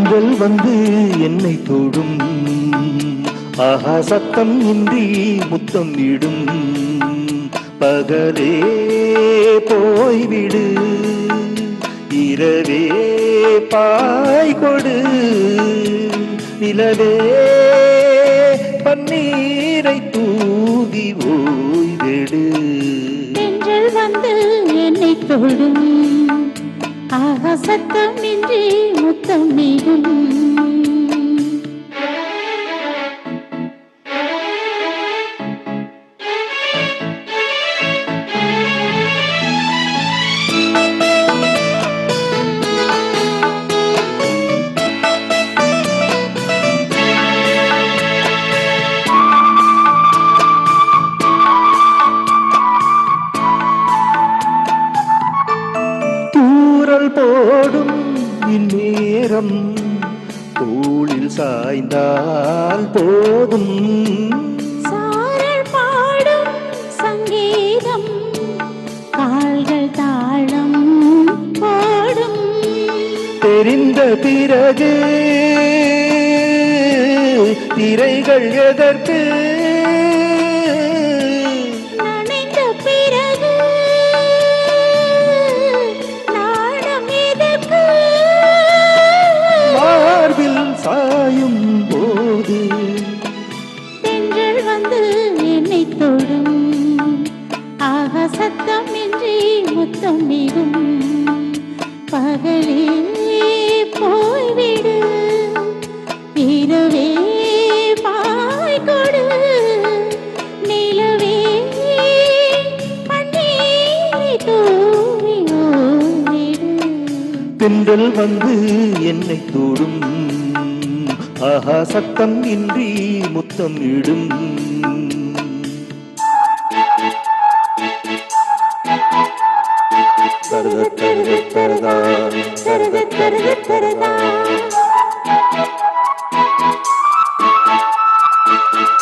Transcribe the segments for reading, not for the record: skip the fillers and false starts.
தென்றல் வந்து என்னை தொடும், ஆஹா சத்தம் இன்றி முத்தம் இடும். பகலே போய்விடு, இரவே பாய் கொடு, நிலவே பன்னீரை தூவி ஓய்வெடு. தென்றல் வந்து என்னை தொடும், ஆஹா சத்தம் இன்றி முத்தம் இடும். போடும் இந்நேரம் தோளில் சாய்ந்தால் போதும். சாரல் பாடும் சங்கீதம் கால்கள் தாளம் பாடும். தெரிந்த பிறகு திரைகள் எதற்கு, சாயும் போது. தென்றல் வந்து என்னை தொடும், ஆஹா சத்தம் இன்றி முத்தம் இடும். பகலே போய்விடு, இரவே பாய் கொடு, நிலவே பன்னீரை தூவி ஓய்விடு. தென்றல் வந்து என்னை தொடும், ஆஹா சத்தம் இன்றி முத்தம் இடும். தரத தரத தரதா தரத தரத தரதா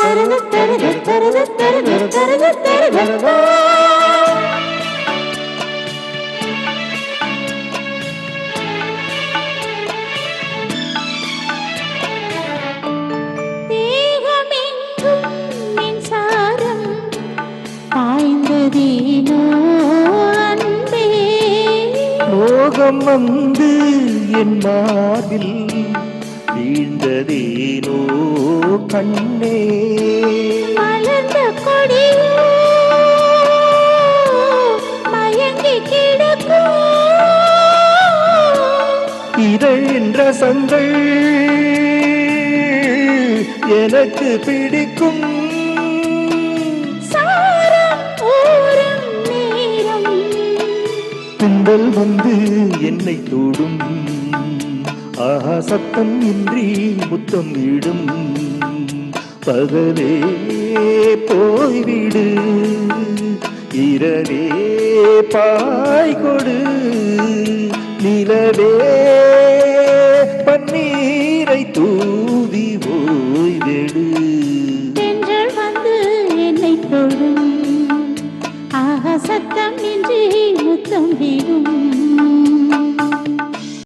தரத தரத தரத தரத தரத தரதா. மோகம் வந்து என் மார்பில் வீழ்ந்ததேனோ கண்ணே. மலர்ந்த கொடியோ மயங்கி கிடக்கும், இதழ் என்ற சங்கள் எனக்கு பிடிக்கும். தென்றல் வந்து என்னை தொடும், ஆஹா சத்தம் இன்றி முத்தம் இடும். பகலே போய்விடு, இரவே பாய் கொடு, நிலவே பன்னீரை தூவி ஓய்வெடு. தென்றல் வந்து என்னை தொடும், ஆஹா சத்தம் இன்றி முத்தம்